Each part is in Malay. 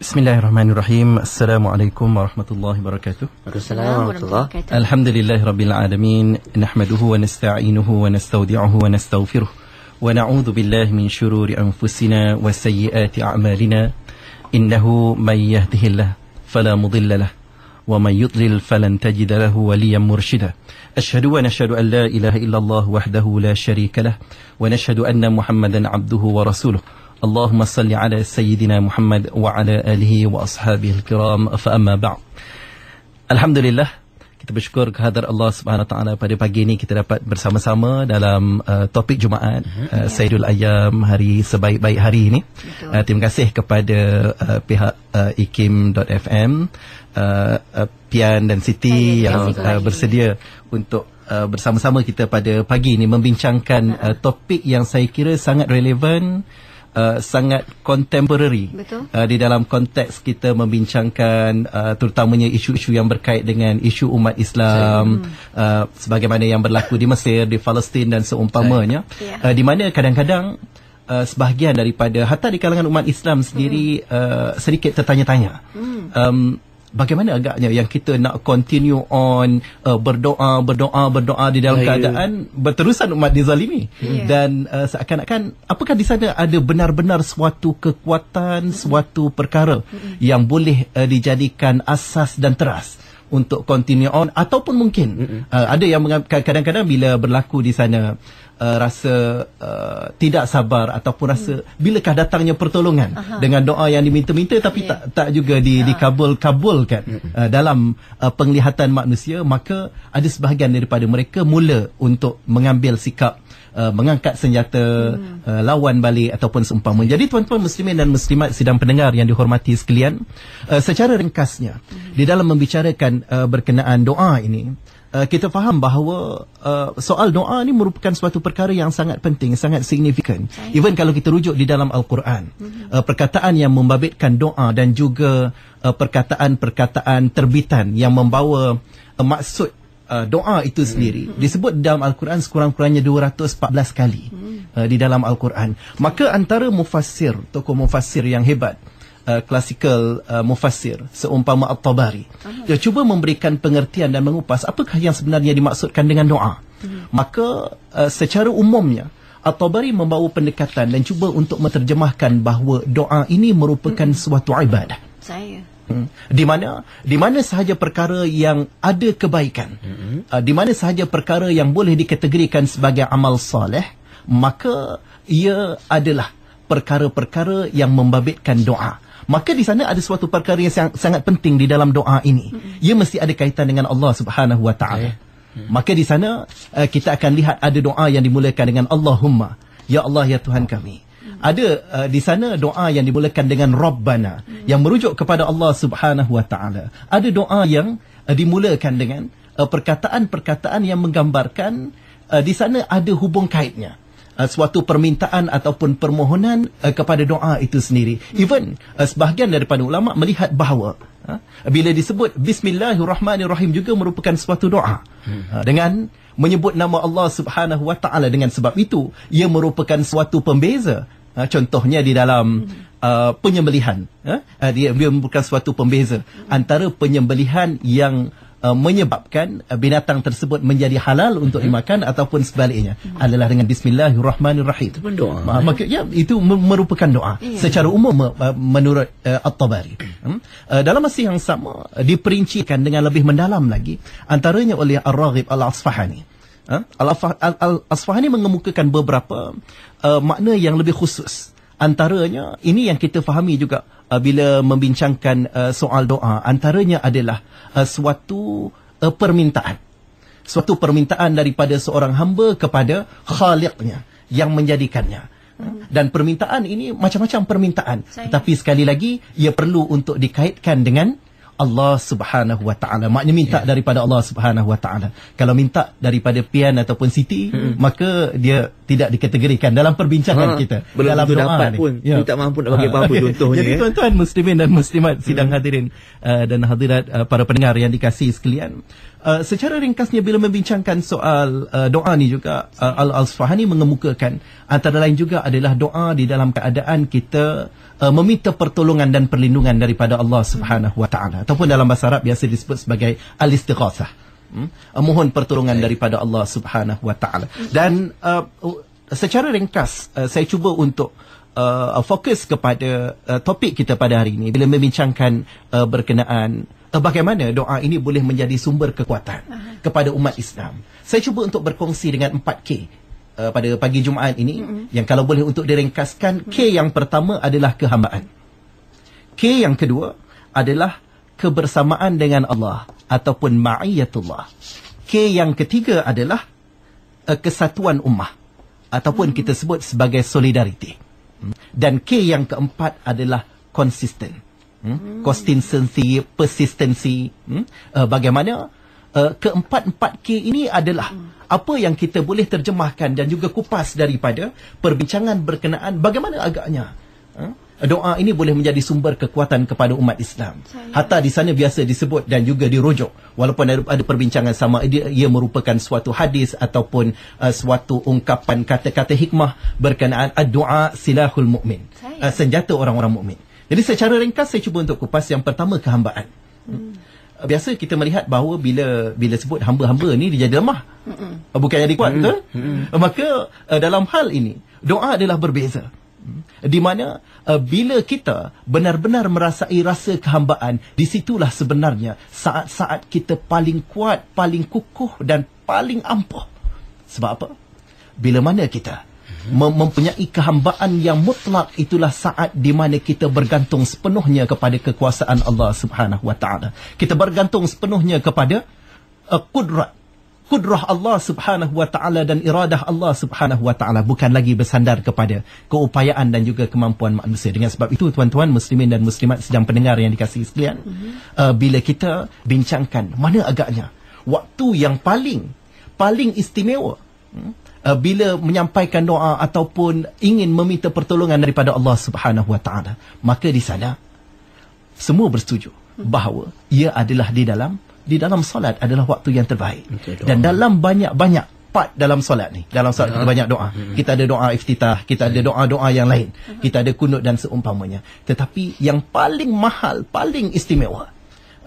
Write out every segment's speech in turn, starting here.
Bismillahirrahmanirrahim. Assalamualaikum warahmatullahi wabarakatuh. Waalaikumsalam warahmatullahi wabarakatuh. Alhamdulillahirabbil naghmaduhu wa nasta'inuhu wa nastawdi'uhu wa nastaghfiruh wa na'udzu billahi min shururi anfusina wa sayyiati a'malina. Innahu may yahdihillahu fala mudilla lahu wa may yudlil falan tajida lahu waliyan murshida. Asyhadu wa nashhadu an la ilaha illallah wahdahu la syarika lahu wa nashhadu anna Muhammadan 'abduhu wa rasuluh. Allahumma salli ala Sayyidina Muhammad wa ala alihi wa ashabihi al-kiram, fa amma ba'd. Alhamdulillah, kita bersyukur kehadrat Allah Subhanahu wa taala pada pagi ini kita dapat bersama-sama dalam topik Jumaat, Sayyidul Ayyam, hari sebaik-baik hari ini. Terima kasih kepada pihak ikim.fm, Pian dan Siti yang bersedia untuk bersama-sama kita pada pagi ini membincangkan topik yang saya kira sangat relevan, sangat contemporary di dalam konteks kita membincangkan terutamanya isu-isu yang berkait dengan isu umat Islam, sebagaimana yang berlaku di Mesir, di Palestin dan seumpamanya, di mana kadang-kadang sebahagian daripada hatta di kalangan umat Islam sendiri sedikit tertanya-tanya, bagaimana agaknya yang kita nak continue on berdoa di dalam keadaan berterusan umat dizalimi, dan seakan-akan apakah di sana ada benar-benar suatu kekuatan, suatu perkara yang boleh dijadikan asas dan teras untuk continue on, ataupun mungkin ada yang kadang-kadang bila berlaku di sana rasa tidak sabar ataupun rasa bilakah datangnya pertolongan dengan doa yang diminta-minta tapi tak juga dikabulkan dalam penglihatan manusia, maka ada sebahagian daripada mereka mula untuk mengambil sikap mengangkat senjata, lawan balik ataupun seumpamanya. Jadi tuan-tuan muslimin dan muslimat sidang pendengar yang dihormati sekalian, secara ringkasnya di dalam membicarakan berkenaan doa ini, kita faham bahawa soal doa ni merupakan suatu perkara yang sangat penting, sangat signifikan. Even kalau kita rujuk di dalam Al-Quran, perkataan yang membabitkan doa dan juga perkataan-perkataan terbitan yang membawa maksud doa itu sendiri disebut dalam Al-Quran sekurang-kurangnya 214 kali di dalam Al-Quran. Maka antara mufassir, tokoh mufassir yang hebat, klasikal mufassir seumpama At-Tabari, dia cuba memberikan pengertian dan mengupas apakah yang sebenarnya dimaksudkan dengan doa. Maka secara umumnya At-Tabari membawa pendekatan dan cuba untuk menterjemahkan bahawa doa ini merupakan suatu ibadah. Di mana sahaja perkara yang ada kebaikan, di mana sahaja perkara yang boleh dikategorikan sebagai amal soleh, maka ia adalah perkara-perkara yang membabitkan doa. Maka di sana ada suatu perkara yang sangat penting di dalam doa ini. Ia mesti ada kaitan dengan Allah Subhanahu wa taala. Maka di sana kita akan lihat ada doa yang dimulakan dengan Allahumma, ya Allah ya Tuhan kami. Ada di sana doa yang dimulakan dengan Rabbana, yang merujuk kepada Allah Subhanahu wa taala. Ada doa yang dimulakan dengan perkataan-perkataan yang menggambarkan di sana ada hubung kaitnya, suatu permintaan ataupun permohonan kepada doa itu sendiri. Even sebahagian daripada ulama melihat bahawa bila disebut Bismillahirrahmanirrahim juga merupakan suatu doa dengan menyebut nama Allah Subhanahu wa taala. Dengan sebab itu ia merupakan suatu pembeza. Contohnya di dalam penyembelihan, dia merupakan suatu pembeza antara penyembelihan yang menyebabkan binatang tersebut menjadi halal untuk dimakan ataupun sebaliknya adalah dengan Bismillahirrahmanirrahim. Itu doa. Maka itu merupakan doa secara umum menurut At-Tabari. Dalam masa yang sama diperincikan dengan lebih mendalam lagi antaranya oleh Ar-Raghib Al-Asfahani. Al-Asfahani mengemukakan beberapa makna yang lebih khusus. Antaranya ini yang kita fahami juga bila membincangkan soal doa, antaranya adalah suatu permintaan. Suatu permintaan daripada seorang hamba kepada Khaliqnya yang menjadikannya. Dan permintaan ini macam-macam permintaan. Tetapi sekali lagi ia perlu untuk dikaitkan dengan Allah Subhanahu wa taala. Maknanya minta daripada Allah Subhanahu wa taala. Kalau minta daripada Pian ataupun Siti, maka dia tidak dikategorikan dalam perbincangan kita. Belum dalam doa dapat ni. pun minta mampu nak bagi apa-apa contohnya. Jadi tuan-tuan muslimin dan muslimat sidang hadirin dan hadirat para pendengar yang dikasihi sekalian, secara ringkasnya bila membincangkan soal doa ni juga, Al-Asfahani mengemukakan antara lain juga adalah doa di dalam keadaan kita meminta pertolongan dan perlindungan daripada Allah Subhanahu Wa Taala, ataupun dalam bahasa Arab biasa disebut sebagai al-istighatsah, mohon pertolongan daripada Allah Subhanahu Wa Taala. Dan secara ringkas saya cuba untuk fokus kepada topik kita pada hari ini bila membincangkan berkenaan bagaimana doa ini boleh menjadi sumber kekuatan kepada umat Islam. Saya cuba untuk berkongsi dengan 4K pada pagi Jumaat ini, yang kalau boleh untuk diringkaskan, K yang pertama adalah kehambaan, K yang kedua adalah kebersamaan dengan Allah ataupun ma'iyatullah, K yang ketiga adalah kesatuan ummah ataupun kita sebut sebagai solidariti, dan K yang keempat adalah konsisten, konsistensi, persistensi. Bagaimana keempat-empat K ini adalah apa yang kita boleh terjemahkan dan juga kupas daripada perbincangan berkenaan bagaimana agaknya doa ini boleh menjadi sumber kekuatan kepada umat Islam. Hatta di sana biasa disebut dan juga dirujuk, walaupun ada perbincangan sama ia merupakan suatu hadis ataupun suatu ungkapan kata-kata hikmah berkenaan ad-du'a silahul mu'min, senjata orang-orang mukmin. Jadi secara ringkas saya cuba untuk kupas yang pertama, kehambaan. Biasa kita melihat bahawa bila sebut hamba-hamba ni dia jadi lemah, bukan jadi kuat, betul? Maka dalam hal ini doa adalah berbeza, di mana bila kita benar-benar merasai rasa kehambaan, disitulah sebenarnya saat-saat kita paling kuat, paling kukuh dan paling ampuh. Sebab apa? Bila mana kita mempunyai kehambaan yang mutlak, itulah saat di mana kita bergantung sepenuhnya kepada kekuasaan Allah Subhanahu Wa Taala. Kita bergantung sepenuhnya kepada kudrah Allah Subhanahu Wa Taala dan iradah Allah Subhanahu Wa Taala, bukan lagi bersandar kepada keupayaan dan juga kemampuan manusia. Dengan sebab itu, tuan-tuan muslimin dan muslimat sedang pendengar yang dikasihi sekalian, bila kita bincangkan mana agaknya waktu yang paling istimewa bila menyampaikan doa ataupun ingin meminta pertolongan daripada Allah Subhanahu Wa Taala, maka di sana semua bersetuju bahawa ia adalah di dalam solat adalah waktu yang terbaik. Dan dalam banyak part dalam solat ni, dalam solat kita banyak doa. Kita ada doa iftitah, kita ada doa-doa yang lain, kita ada kunut dan seumpamanya. Tetapi yang paling mahal, paling istimewa,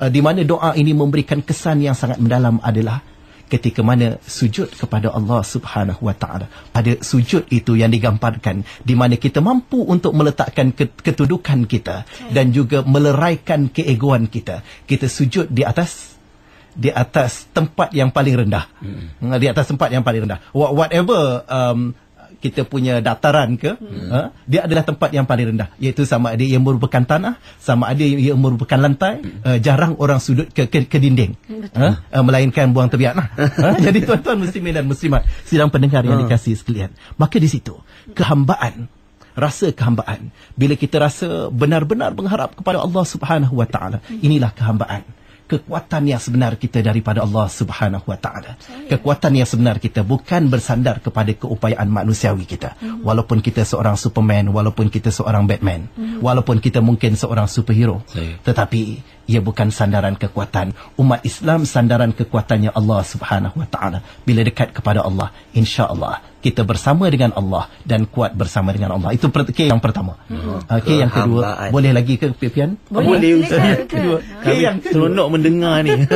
di mana doa ini memberikan kesan yang sangat mendalam adalah ketika mana sujud kepada Allah Subhanahu Wa Taala. Pada sujud itu yang digambarkan, di mana kita mampu untuk meletakkan kedudukan kita dan juga meleraikan keegoan kita. Kita sujud di atas tempat yang paling rendah. Di atas tempat yang paling rendah. Whatever kita punya dataran ke, dia adalah tempat yang paling rendah, iaitu sama ada ia merupakan tanah, sama ada ia merupakan lantai. Jarang orang sudut ke dinding, melainkan buang tebiat. Jadi tuan-tuan muslimin dan muslimat sidang pendengar yang dikasihi sekalian, maka di situ kehambaan, rasa kehambaan, bila kita rasa benar-benar mengharap kepada Allah Subhanahu Wa Taala, inilah kehambaan. Kekuatan yang sebenar kita daripada Allah Subhanahu Wa Taala. Kekuatan yang sebenar kita bukan bersandar kepada keupayaan manusiawi kita. Walaupun kita seorang Superman, walaupun kita seorang Batman, walaupun kita mungkin seorang superhero, tetapi ia bukan sandaran kekuatan. Umat Islam sandaran kekuatannya Allah Subhanahu Wa Taala. Bila dekat kepada Allah, insya-Allah kita bersama dengan Allah dan kuat bersama dengan Allah. Itu K yang pertama. K yang kedua, boleh lagi ke Pian? Boleh Ustaz. K yang kedua, seronok mendengar ni,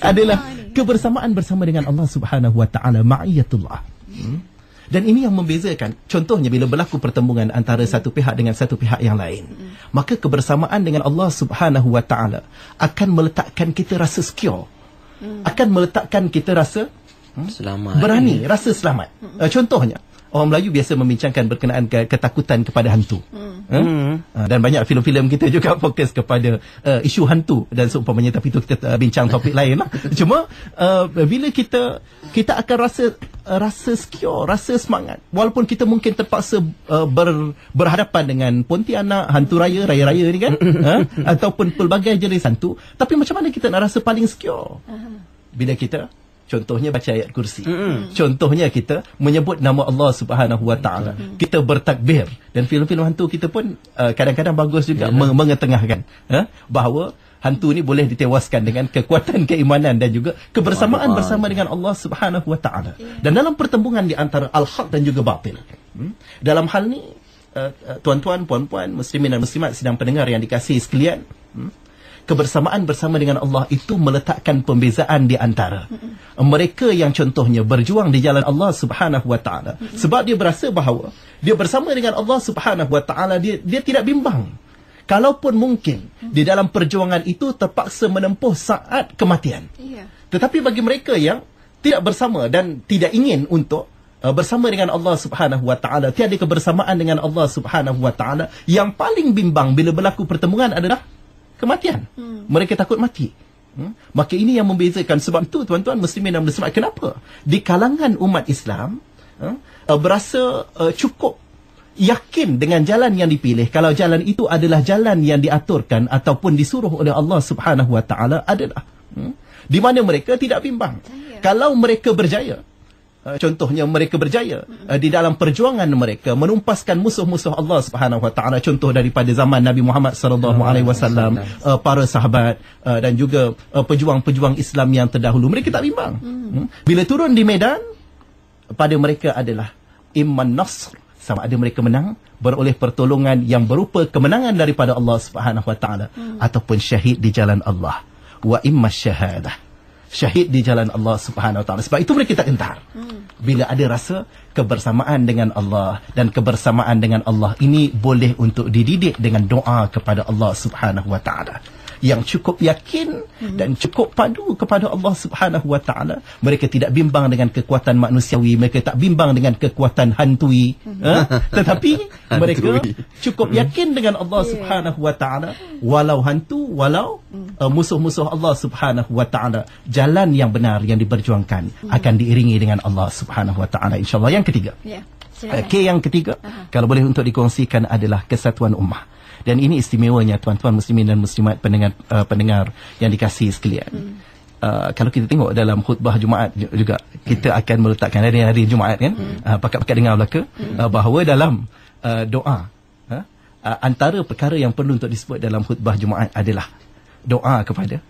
adalah kebersamaan bersama dengan Allah Subhanahu Wa Taala, ma'iyatullah. Dan ini yang membezakan. Contohnya bila berlaku pertembungan antara satu pihak dengan satu pihak yang lain, maka kebersamaan dengan Allah Subhanahu Wa Taala akan meletakkan kita rasa secure, akan meletakkan kita rasa selamat, berani, rasa selamat. Contohnya, orang Melayu biasa membincangkan berkenaan ketakutan kepada hantu. Dan banyak filem-filem kita juga fokus kepada isu hantu dan seumpamanya, tapi itu kita bincang topik lain lah. Cuma bila kita akan rasa secure, rasa semangat, walaupun kita mungkin terpaksa berhadapan dengan Pontianak, hantu raya-raya ni kan, ataupun pelbagai jenis hantu, tapi macam mana kita nak rasa paling secure? Bila kita Contohnya baca ayat kursi. Contohnya kita menyebut nama Allah Subhanahu Wa Taala. Kita bertakbir. Dan filem-filem hantu kita pun kadang-kadang bagus juga mengetengahkan bahawa hantu ni boleh ditewaskan dengan kekuatan keimanan dan juga kebersamaan bersama dengan Allah Subhanahu Wa Taala. Dan dalam pertembungan di antara al-haq dan juga batil. Dalam hal ni tuan-tuan, puan-puan, muslimin dan muslimat sidang pendengar yang dikasihi sekalian, kebersamaan bersama dengan Allah itu meletakkan pembezaan di antara mereka yang contohnya berjuang di jalan Allah Subhanahu Wa Taala sebab dia berasa bahawa dia bersama dengan Allah Subhanahu Wa Taala, dia tidak bimbang. Kalaupun mungkin di dalam perjuangan itu terpaksa menempuh saat kematian. Tetapi bagi mereka yang tidak bersama dan tidak ingin untuk bersama dengan Allah Subhanahu Wa Taala, tiada kebersamaan dengan Allah Subhanahu Wa Taala, yang paling bimbang bila berlaku pertemuan adalah kematian. Mereka takut mati. Maka ini yang membezakan. Sebab itu tuan-tuan muslimin dan muslimat, kenapa di kalangan umat Islam berasa cukup yakin dengan jalan yang dipilih, kalau jalan itu adalah jalan yang diaturkan ataupun disuruh oleh Allah Subhanahu Wa Taala, adalah di mana mereka tidak bimbang. Kalau mereka berjaya, contohnya mereka berjaya di dalam perjuangan mereka menumpaskan musuh-musuh Allah Subhanahu Wa Taala, contoh daripada zaman Nabi Muhammad sallallahu alaihi wasallam, para sahabat dan juga pejuang-pejuang Islam yang terdahulu, mereka tak bimbang. Bila turun di medan, pada mereka adalah imman nasr, sama ada mereka menang beroleh pertolongan yang berupa kemenangan daripada Allah Subhanahu Wa Taala, ataupun syahid di jalan Allah, wa imma syahadah, syahid di jalan Allah Subhanahu Wa Taala. Sebab itu mereka tak gentar bila ada rasa kebersamaan dengan Allah, dan kebersamaan dengan Allah ini boleh untuk dididik dengan doa kepada Allah Subhanahu Wa Taala yang cukup yakin dan cukup padu kepada Allah Subhanahu Wa Taala. Mereka tidak bimbang dengan kekuatan manusiawi, mereka tak bimbang dengan kekuatan hantui, tetapi mereka cukup yakin dengan Allah Subhanahu Wa Taala, walau hantu, walau musuh-musuh Allah Subhanahu Wa Taala. Jalan yang benar yang diperjuangkan akan diiringi dengan Allah Subhanahu Wa Taala, insya-Allah. Yang ketiga, yang ketiga, kalau boleh untuk dikongsikan, adalah kesatuan ummah. Dan ini istimewanya tuan-tuan muslimin dan muslimat, pendengar yang dikasihi sekalian. Kalau kita tengok dalam khutbah Jumaat juga, kita akan meletakkan hari-hari Jumaat kan, pakat-pakat dengar belaka, bahawa dalam doa, antara perkara yang perlu untuk disebut dalam khutbah Jumaat adalah doa kepada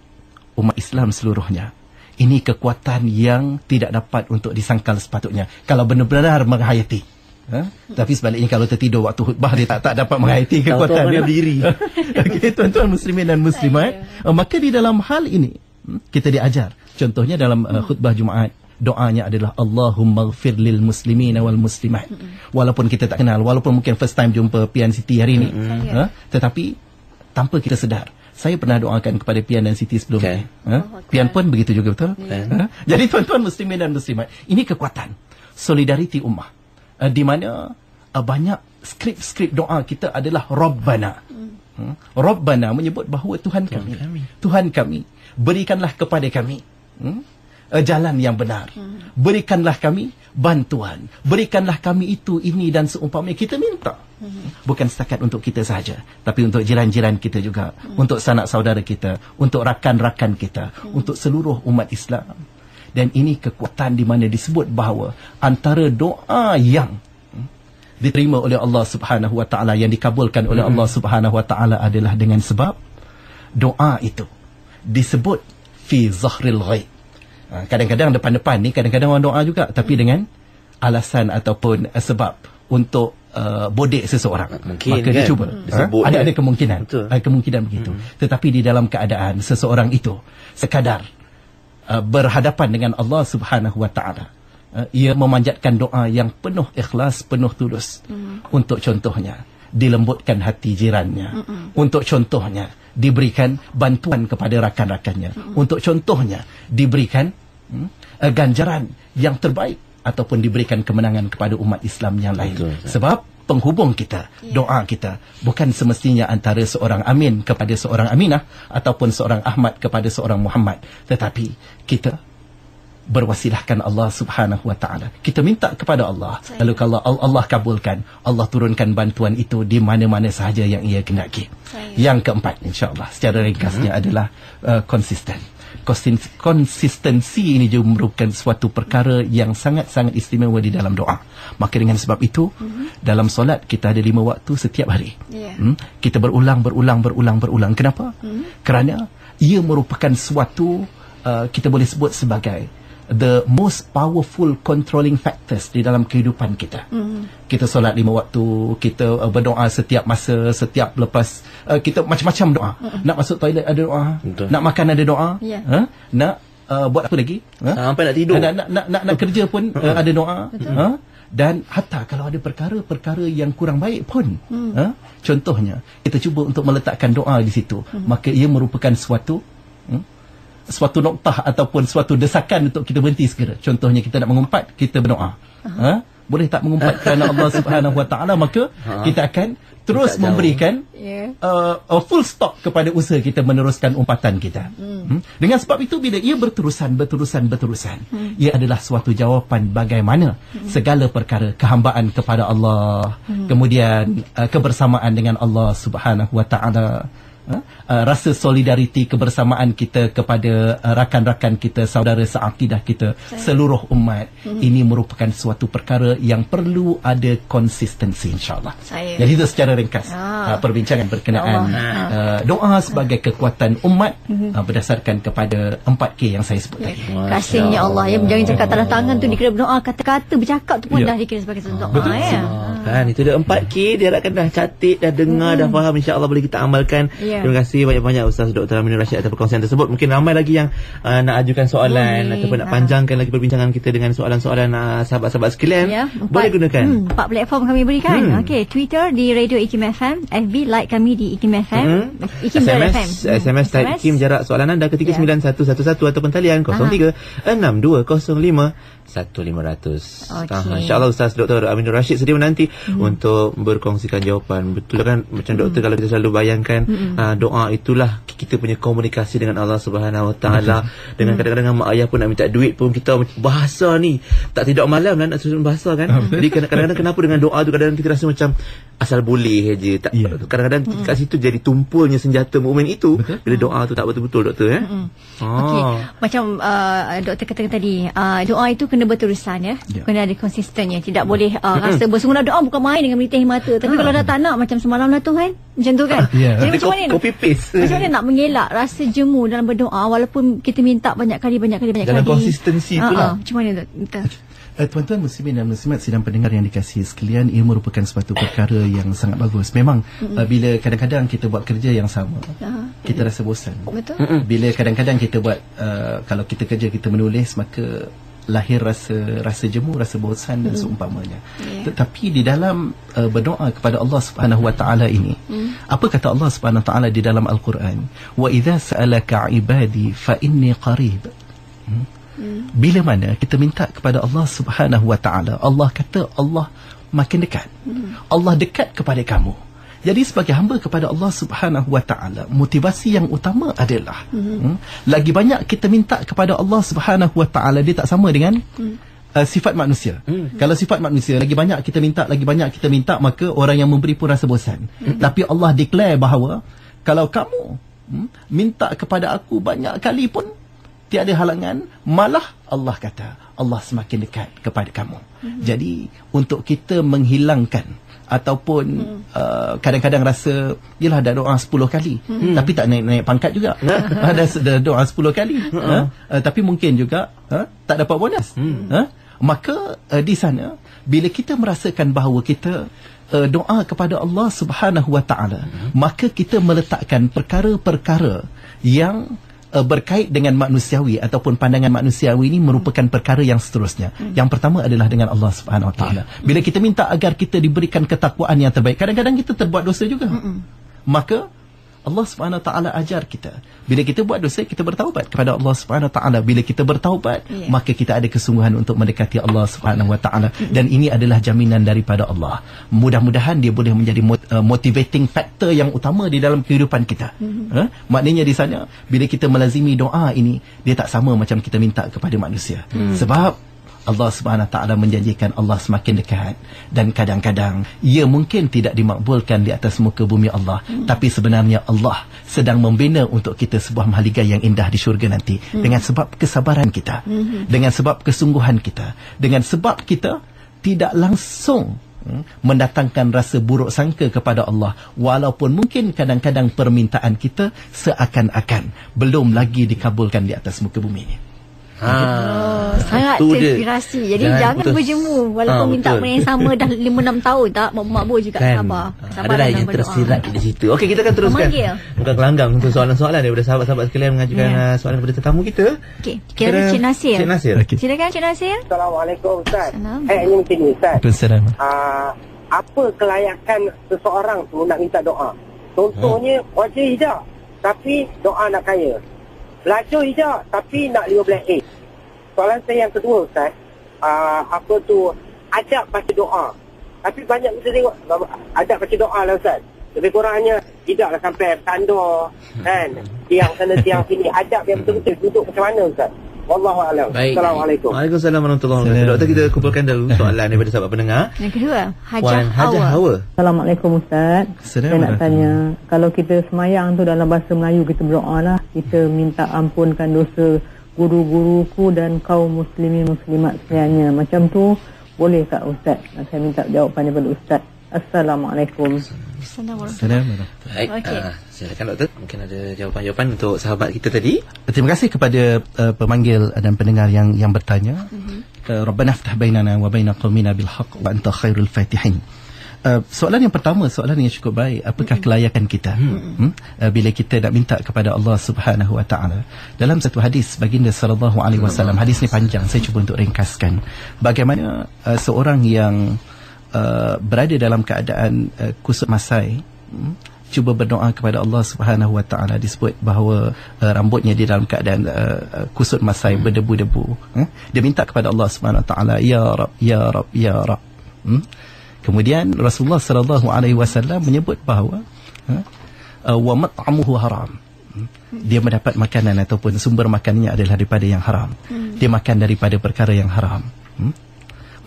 umat Islam seluruhnya. Ini kekuatan yang tidak dapat untuk disangkal sepatutnya kalau benar-benar menghayati. Tapi sebaliknya, kalau tertidur waktu khutbah, dia tak dapat menghayati kekuatan dia diri. Okey, tuan-tuan muslimin dan muslimat, maka di dalam hal ini kita diajar, contohnya dalam khutbah Jumaat, doanya adalah Allahumma ghfir lil muslimin wal muslimat. Walaupun kita tak kenal, walaupun mungkin first time jumpa Pian Siti hari ini, tetapi tanpa kita sedar, saya pernah doakan kepada Pian dan Siti sebelum ini. Pian pun begitu juga, betul? Jadi tuan-tuan muslimin dan muslimat, ini kekuatan solidariti ummah, di mana banyak skrip-skrip doa kita adalah Rabbana. Rabbana menyebut bahawa Tuhan kami, berikanlah kepada kami jalan yang benar, berikanlah kami bantuan, berikanlah kami itu, ini dan seumpamanya. Kita minta bukan setakat untuk kita sahaja, tapi untuk jiran-jiran kita juga, untuk sanak saudara kita, untuk rakan-rakan kita, untuk seluruh umat Islam. Dan ini kekuatan di mana disebut bahawa antara doa yang diterima oleh Allah Subhanahu Wa Taala, yang dikabulkan oleh Allah Subhanahu Wa Taala, adalah dengan sebab doa itu disebut fi zahril ghaib. Kadang-kadang depan-depan ni, kadang-kadang orang doa juga, tapi dengan alasan ataupun sebab untuk bodek seseorang. Maka dia cuba. Ada kemungkinan. Kemungkinan begitu. Tetapi di dalam keadaan seseorang itu sekadar berhadapan dengan Allah Subhanahu Wa Taala, ia memanjatkan doa yang penuh ikhlas, penuh tulus, untuk contohnya dilembutkan hati jirannya, untuk contohnya diberikan bantuan kepada rakan-rakannya, untuk contohnya diberikan ganjaran yang terbaik, ataupun diberikan kemenangan kepada umat Islam yang lain. Sebab penghubung kita, doa kita, bukan semestinya antara seorang Amin kepada seorang Aminah, ataupun seorang Ahmad kepada seorang Muhammad, tetapi kita berwasilahkan Allah Subhanahu Wa Taala. Kita minta kepada Allah, lalu kalau Allah kabulkan, Allah turunkan bantuan itu di mana-mana sahaja yang ia kendaki. Yang keempat, insya-Allah, secara ringkasnya adalah konsisten. Konsistensi ini juga merupakan suatu perkara yang sangat-sangat istimewa di dalam doa. Maka dengan sebab itu, dalam solat kita ada 5 waktu setiap hari. Kita berulang. Kenapa? Kerana ia merupakan suatu kita boleh sebut sebagai the most powerful controlling factors di dalam kehidupan kita. Kita solat 5 waktu, kita berdoa setiap masa, setiap lepas kita macam-macam doa. Nak masuk toilet ada doa, nak makan ada doa, nak buat apa lagi? Sampai nak tidur. Nak kerja pun ada doa. Dan hatta kalau ada perkara-perkara yang kurang baik pun, contohnya kita cuba untuk meletakkan doa di situ, maka ia merupakan suatu noktah ataupun suatu desakan untuk kita berhenti segera. Contohnya kita nak mengumpat, kita berdoa. Boleh tak mengumpat kerana Allah Subhanahu Wa Taala, maka kita akan terus memberikan full stop kepada usaha kita meneruskan umpatan kita. Dengan sebab itu, bila ia berterusan, ia adalah suatu jawapan bagaimana segala perkara kehambaan kepada Allah, kemudian kebersamaan dengan Allah Subhanahu Wa Taala, rasa solidariti kebersamaan kita kepada rakan-rakan kita, saudara seakidah kita, seluruh umat. Ini merupakan suatu perkara yang perlu ada konsistensi, insyaAllah. Jadi itu secara ringkas perbincangan berkenaan doa sebagai kekuatan umat berdasarkan kepada 4K yang saya sebut tadi. Kasihnya Allah, ya. Jangan cakap tanda tangan tu dikira berdoa, kata-kata bercakap tu pun dah dikira sebagai doa. Betul. Kan itu dah 4K, diharapkan dah catat, dah dengar, dah faham, insya-Allah boleh kita amalkan. Terima kasih banyak-banyak Ustaz Dr. Aminur Rashid atas perkongsian tersebut. Mungkin ramai lagi yang nak ajukan soalan ataupun nak panjangkan lagi perbincangan kita dengan soalan-soalan sahabat-sahabat sekalian. Boleh gunakan 4 platform kami berikan. Okey, Twitter di Radio IKIM FM, FB like kami di IKIM FM, IKIM FM. SMS type IKIM jarak soalan anda ke 39111 ataupun talian 0362051500. InsyaAllah Ustaz Dr. Aminur Rashid sedia menanti untuk berkongsikan jawapan. Betul kan macam doktor, kalau kita selalu bayangkan doa itulah kita punya komunikasi dengan Allah Subhanahu Wa Taala. Dengan kadang-kadang mak ayah pun nak minta duit pun, kita bahasa ni tak tidur malam nak susun bahasa kan. Jadi kadang-kadang kenapa dengan doa tu kadang-kadang kita rasa macam asal boleh je. Kadang-kadang kat situ jadi tumpulnya senjata mukmin itu bila doa tu tak betul-betul, doktor. Okey, macam doktor katakan tadi, doa itu kena berterusan, kena ada konsistennya. Tidak boleh rasa bersungguh doa bukan main dengan melitih mata. Tapi kalau dah tak nak, macam semalam lah Tuhan, macam tu kan. Jadi macam mana copy paste, macam mana nak mengelak rasa jemu dalam berdoa walaupun kita minta banyak kali dalam konsistensi itulah. Macam mana doktor? Tuan-tuan muslimin dan muslimat sidang pendengar yang dikasihi sekalian, ia merupakan suatu perkara yang sangat bagus. Memang bila kadang-kadang kita buat kerja yang sama, kita rasa bosan. Betul. Bila kadang-kadang kita buat kalau kita kerja, kita menulis, maka lahir rasa jemu, rasa bosan dan seumpamanya. Tetapi di dalam berdoa kepada Allah Subhanahu Wa Taala ini, apa kata Allah Subhanahu Wa Taala di dalam Al-Quran? Wa idza sa'alaka 'ibadi fa inni qarib. Bila mana kita minta kepada Allah Subhanahu Wa Taala, Allah kata Allah makin dekat. Allah dekat kepada kamu. Jadi sebagai hamba kepada Allah Subhanahu Wa Taala, motivasi yang utama adalah lagi banyak kita minta kepada Allah Subhanahu Wa Taala, dia tak sama dengan sifat manusia. Kalau sifat manusia, lagi banyak kita minta, maka orang yang memberi pun rasa bosan. Tapi Allah declare bahawa kalau kamu minta kepada aku banyak kali pun tiada halangan, malah Allah kata Allah semakin dekat kepada kamu. Jadi untuk kita menghilangkan ataupun kadang-kadang rasa yelah dah doa 10 kali tapi tak naik pangkat juga. Dah doa 10 kali tapi mungkin juga tak dapat bonus. Maka di sana bila kita merasakan bahawa kita doa kepada Allah Subhanahu Wa Taala, maka kita meletakkan perkara-perkara yang berkait dengan manusiawi ataupun pandangan manusiawi ini merupakan perkara yang seterusnya. Yang pertama adalah dengan Allah Subhanahu Wa Taala. Bila kita minta agar kita diberikan ketakwaan yang terbaik, kadang-kadang kita terbuat dosa juga. Maka Allah Subhanahu Wa Taala ajar kita, bila kita buat dosa, kita bertaubat kepada Allah Subhanahu Wa Taala. Bila kita bertaubat, maka kita ada kesungguhan untuk mendekati Allah Subhanahu Wa Taala. Dan ini adalah jaminan daripada Allah. Mudah-mudahan dia boleh menjadi motivating factor yang utama di dalam kehidupan kita. Maknanya di sana, bila kita melazimi doa ini, dia tak sama macam kita minta kepada manusia. Sebab Allah Subhanahu Wa Taala menjanjikan Allah semakin dekat, dan kadang-kadang ia mungkin tidak dimakbulkan di atas muka bumi Allah, tapi sebenarnya Allah sedang membina untuk kita sebuah mahligai yang indah di syurga nanti, dengan sebab kesabaran kita, dengan sebab kesungguhan kita, dengan sebab kita tidak langsung mendatangkan rasa buruk sangka kepada Allah, walaupun mungkin kadang-kadang permintaan kita seakan-akan belum lagi dikabulkan di atas muka bumi ini. Sangat terinspirasi. Jadi jangan berjemu walaupun minta benda yang sama dah 5-6 tahun tak makbul juga, kan? sabar. Adalah yang tersirat di situ. Okey, kita akan teruskan. Bukan kelanggang untuk soalan-soalan daripada sahabat-sahabat sekalian mengajukan soalan kepada tetamu kita. Okey, kira Cik Nasir. Cik Nasir. Silakan Cik Nasir. Assalamualaikum Ustaz. Ini macam ni Ustaz. Apa kelayakan seseorang tu nak minta doa? Contohnya wajah hijab tapi doa nak kaya. Belajar hijab tapi nak 15A. Soalan saya yang kedua Ustaz, adab baca doa. Tapi banyak kita tengok adab baca doa lah Ustaz. Lebih kurangnya tidaklah sampai tanda kan, tiang sana tiang sini. Adab yang betul-betul duduk macam mana Ustaz? Wallahualam. Assalamualaikum. Waalaikumsalam warahmatullahi wabarakatuh. Doktor, kita kumpulkan dulu soalan daripada sahabat pendengar. Yang kedua, Hajah Hawa. Assalamualaikum Ustaz. Saya nak tanya, kalau kita semayang tu dalam bahasa Melayu kita berdoa lah, kita minta ampunkan dosa guru-guruku dan kaum muslimin muslimat sekalian. Macam tu boleh tak Ustaz? Saya minta jawapan daripada Ustaz. Assalamualaikum. Assalamualaikum. Baik. Silakan Doktor, mungkin ada jawapan-jawapan untuk sahabat kita tadi. Terima kasih kepada pemanggil dan pendengar yang bertanya. Rabbana aftah bainana wa baina qaumina bil haqq wa anta khairul fatihin. Soalan yang pertama, soalan yang cukup baik. Apakah kelayakan kita bila kita nak minta kepada Allah Subhanahu Wa Taala? Dalam satu hadis baginda sallallahu alaihi wasallam, hadis ni panjang, saya cuba untuk ringkaskan bagaimana seorang yang berada dalam keadaan kusut masai cuba berdoa kepada Allah Subhanahu Wa Taala. Disebut bahawa rambutnya di dalam keadaan kusut masai, berdebu-debu. Dia minta kepada Allah Subhanahu Wa Taala, ya Rab, ya Rab, ya Rab. Kemudian Rasulullah sallallahu alaihi wasallam menyebut bahawa wa mat'amuhu haram. Dia mendapat makanan ataupun sumber makanannya adalah daripada yang haram. Dia makan daripada perkara yang haram.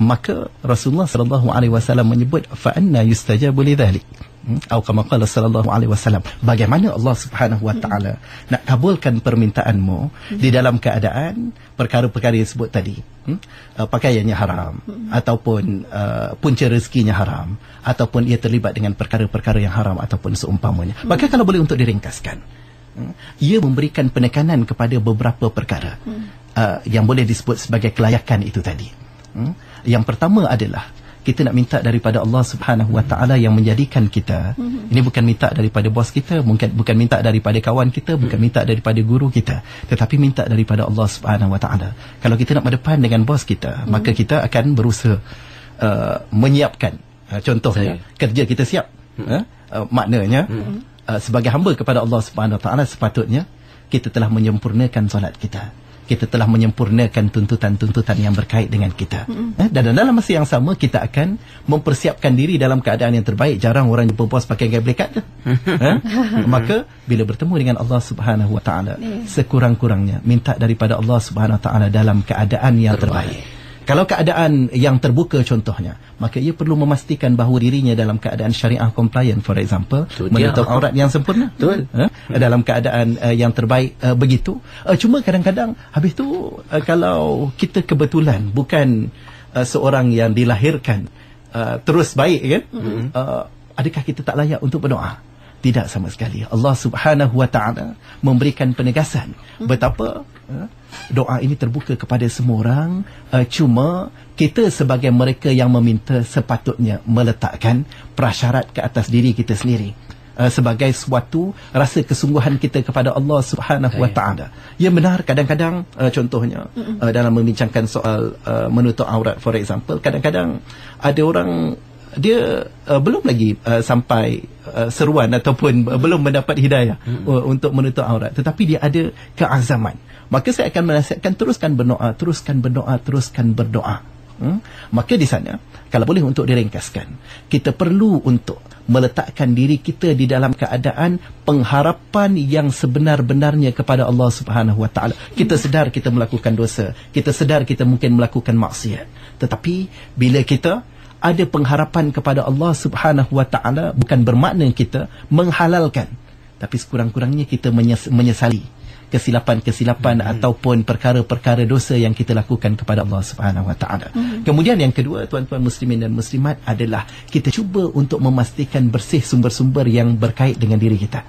Maka Rasulullah sallallahu alaihi wasallam menyebut fa anna yustajabu lidzalik. Atau kama qala sallallahu alaihi wasallam, bagaimana Allah Subhanahu Wa Taala nak kabulkan permintaanmu di dalam keadaan perkara-perkara yang sebut tadi, pakaiannya haram, ataupun punca rezekinya haram, ataupun ia terlibat dengan perkara-perkara yang haram ataupun seumpamanya. Maka kalau boleh untuk diringkaskan, ia memberikan penekanan kepada beberapa perkara yang boleh disebut sebagai kelayakan itu tadi. Yang pertama adalah kita nak minta daripada Allah Subhanahu Wa Taala yang menjadikan kita. Ini bukan minta daripada bos kita, bukan minta daripada kawan kita, bukan minta daripada guru kita, tetapi minta daripada Allah Subhanahu Wa Taala. Kalau kita nak berdepan dengan bos kita, maka kita akan berusaha menyiapkan. Contohnya, kerja kita siap. Maknanya sebagai hamba kepada Allah Subhanahu Wa Taala, sepatutnya kita telah menyempurnakan solat kita. Kita telah menyempurnakan tuntutan-tuntutan yang berkait dengan kita. Dan dalam masa yang sama, kita akan mempersiapkan diri dalam keadaan yang terbaik. Jarang orang jumpa bos pakai gaya belikat je. Maka, bila bertemu dengan Allah Subhanahu Wa Taala, sekurang-kurangnya minta daripada Allah Subhanahu Wa Taala dalam keadaan yang terbaik. Kalau keadaan yang terbuka contohnya, maka ia perlu memastikan bahawa dirinya dalam keadaan syariah compliant, for example, menutup aurat yang sempurna. Dalam keadaan yang terbaik begitu. Cuma kadang-kadang habis tu kalau kita kebetulan bukan seorang yang dilahirkan terus baik kan, adakah kita tak layak untuk berdoa? Tidak sama sekali. Allah Subhanahu Wa Taala memberikan penegasan betapa doa ini terbuka kepada semua orang. Cuma kita sebagai mereka yang meminta sepatutnya meletakkan prasyarat ke atas diri kita sendiri, sebagai suatu rasa kesungguhan kita kepada Allah Subhanahu Wa Taala. Ya benar, kadang-kadang contohnya dalam membincangkan soal menutup aurat, for example, kadang-kadang ada orang dia belum lagi sampai seruan ataupun belum mendapat hidayah untuk menutup aurat, tetapi dia ada keazaman. Maka saya akan menasihatkan teruskan berdoa, teruskan berdoa, teruskan berdoa. Maka di sana kalau boleh untuk diringkaskan, kita perlu untuk meletakkan diri kita di dalam keadaan pengharapan yang sebenar-benarnya kepada Allah Subhanahu Wa Taala. Kita sedar kita melakukan dosa, kita sedar kita mungkin melakukan maksiat, tetapi bila kita ada pengharapan kepada Allah Subhanahu Wa Taala, bukan bermakna kita menghalalkan, tapi sekurang-kurangnya kita menyesali kesilapan-kesilapan ataupun perkara-perkara dosa yang kita lakukan kepada Allah Subhanahu Wa Taala. Kemudian yang kedua, tuan-tuan muslimin dan muslimat, adalah kita cuba untuk memastikan bersih sumber-sumber yang berkait dengan diri kita.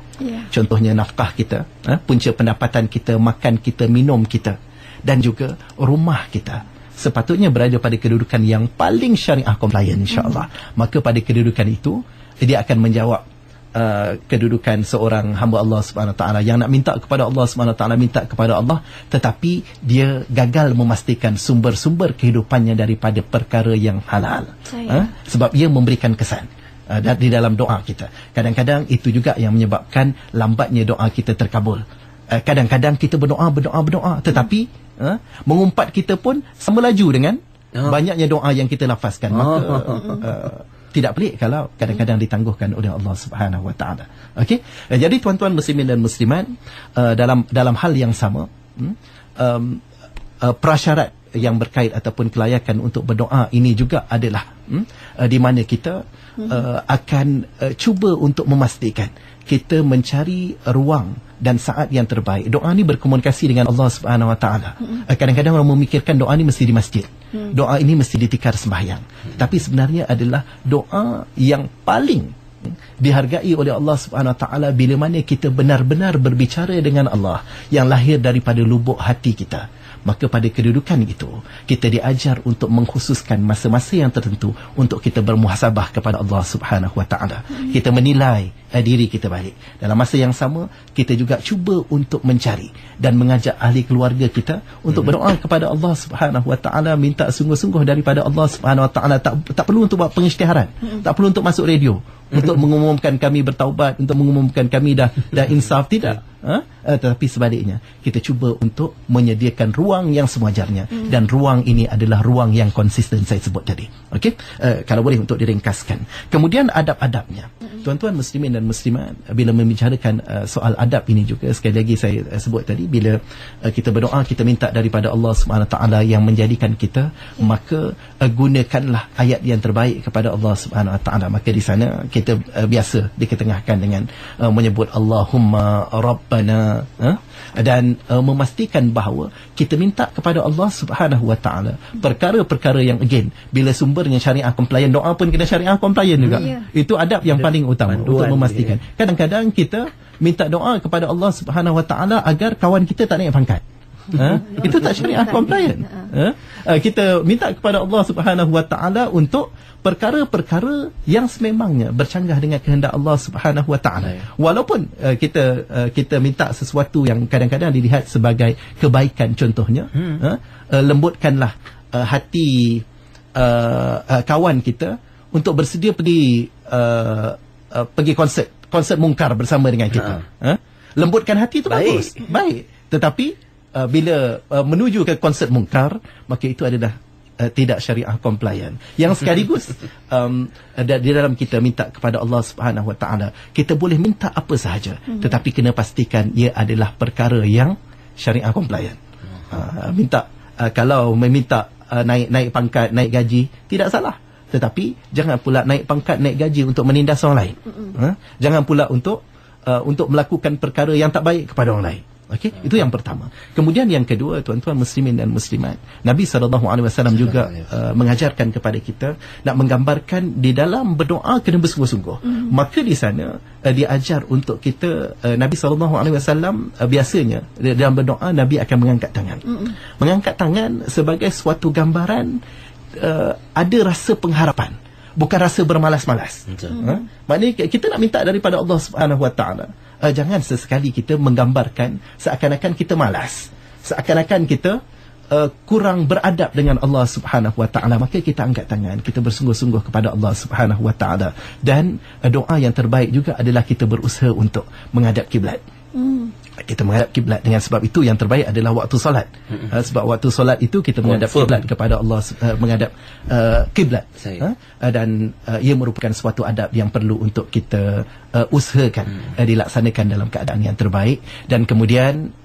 Contohnya nafkah kita, punca pendapatan kita, makan kita, minum kita, dan juga rumah kita sepatutnya berada pada kedudukan yang paling syariah compliant, insya-Allah. Maka pada kedudukan itu dia akan menjawab kedudukan seorang hamba Allah Subhanahu Taala yang nak minta kepada Allah Subhanahu Taala, minta kepada Allah, tetapi dia gagal memastikan sumber-sumber kehidupannya daripada perkara yang halal. Sebab ia memberikan kesan di dalam doa kita. Kadang-kadang itu juga yang menyebabkan lambatnya doa kita terkabul. Kadang-kadang kita berdoa, tetapi mengumpat kita pun sama laju dengan banyaknya doa yang kita lafazkan. Maka tidak pelik kalau kadang-kadang ditangguhkan oleh Allah Subhanahu Wa Taala. Okey. Jadi tuan-tuan muslimin dan muslimat, dalam hal yang sama, prasyarat yang berkait ataupun kelayakan untuk berdoa ini juga adalah di mana kita akan cuba untuk memastikan kita mencari ruang dan saat yang terbaik. Doa ni berkomunikasi dengan Allah Subhanahu Wa Taala. Kadang-kadang orang memikirkan doa ni mesti di masjid, doa ini mesti di tikar sembahyang, tapi sebenarnya adalah doa yang paling dihargai oleh Allah Subhanahu Wa Taala bila mana kita benar-benar berbicara dengan Allah yang lahir daripada lubuk hati kita. Maka pada kedudukan itu, kita diajar untuk mengkhususkan masa-masa yang tertentu untuk kita bermuhasabah kepada Allah Subhanahu Wa Taala. Kita menilai diri kita balik. Dalam masa yang sama, kita juga cuba untuk mencari dan mengajak ahli keluarga kita untuk berdoa kepada Allah Subhanahu Wa Taala, minta sungguh-sungguh daripada Allah Subhanahu Wa Taala. Tak perlu untuk buat pengisytiharan, tak perlu untuk masuk radio untuk mengumumkan kami bertaubat, untuk mengumumkan kami dah insaf, tidak. Tetapi sebaliknya, kita cuba untuk menyediakan ruang yang sewajarnya, dan ruang ini adalah ruang yang konsisten saya sebut tadi. Okey, kalau boleh untuk diringkaskan. Kemudian adab-adabnya, tuan-tuan muslimin dan muslimat, bila membicarakan soal adab ini juga, sekali lagi saya sebut tadi, bila kita berdoa, kita minta daripada Allah Subhanahu Taala yang menjadikan kita, maka gunakanlah ayat yang terbaik kepada Allah Subhanahu Taala. Maka di sana kita biasa diketengahkan dengan menyebut Allahumma Rabbana, dan memastikan bahawa kita minta kepada Allah Subhanahu Wa Taala perkara-perkara yang, again, bila sumbernya syariah compliant, doa pun kena syariah compliant juga. Itu adab yang paling utama untuk memastikan. Kadang-kadang kita minta doa kepada Allah Subhanahu Wa Taala agar kawan kita tak naik pangkat. Itu tak syariah compliant. Kita minta kepada Allah Subhanahu Wa Taala untuk perkara-perkara yang sememangnya bercanggah dengan kehendak Allah Subhanahu Wa Taala. Walaupun kita minta sesuatu yang kadang-kadang dilihat sebagai kebaikan, contohnya lembutkanlah hati kawan kita untuk bersedia pergi konsert mungkar bersama dengan kita. Lembutkan hati itu baik. Tetapi bila menuju ke konsert mungkar, maka itu adalah tidak syariah compliant. Yang sekaligus di dalam kita minta kepada Allah Subhanahu Wa Taala, kita boleh minta apa sahaja, tetapi kena pastikan ia adalah perkara yang syariah compliant. Kalau meminta naik pangkat, naik gaji, tidak salah. Tetapi jangan pula naik pangkat, naik gaji untuk menindas orang lain. Jangan pula untuk melakukan perkara yang tak baik kepada orang lain. Okey, itu yang pertama. Kemudian yang kedua, tuan-tuan muslimin dan muslimat, Nabi SAW juga mengajarkan kepada kita nak menggambarkan di dalam berdoa kena bersungguh-sungguh. Maka di sana diajar untuk kita, Nabi SAW biasanya dalam berdoa, Nabi akan mengangkat tangan. Mengangkat tangan sebagai suatu gambaran ada rasa pengharapan, bukan rasa bermalas-malas. Maknanya kita nak minta daripada Allah Subhanahu Wa Taala, jangan sesekali kita menggambarkan seakan-akan kita malas, seakan-akan kita kurang beradab dengan Allah Subhanahu Wa Taala. Maka kita angkat tangan, kita bersungguh-sungguh kepada Allah Subhanahu Wa Taala. Dan doa yang terbaik juga adalah kita berusaha untuk menghadap kiblat. kita menghadap kiblat. Dengan sebab itu yang terbaik adalah waktu solat. Sebab waktu solat itu kita menghadap kiblat kepada Allah, menghadap kiblat. Dan ia merupakan suatu adab yang perlu untuk kita usahakan dilaksanakan dalam keadaan yang terbaik. Dan kemudian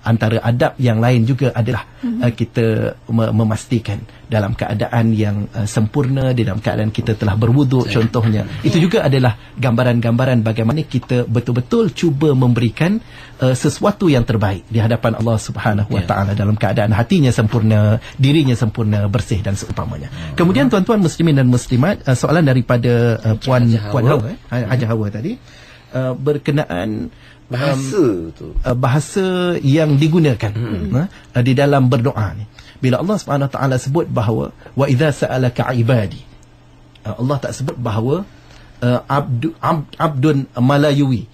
antara adab yang lain juga adalah kita memastikan dalam keadaan yang sempurna, dalam keadaan kita telah berwuduk contohnya. Itu juga adalah gambaran-gambaran bagaimana kita betul-betul cuba memberikan sesuatu yang terbaik di hadapan Allah Subhanahu Wa Taala dalam keadaan hatinya sempurna, dirinya sempurna, bersih dan seumpamanya. Kemudian tuan-tuan muslimin dan muslimat, soalan daripada Puan Hawa, Haji Hawa tadi berkenaan bahasa yang digunakan di dalam berdoa ni. Bila Allah Subhanahu Wa Taala sebut bahawa wa idza sa'alaka ibadi, Allah tak sebut bahawa abdun malayuwi,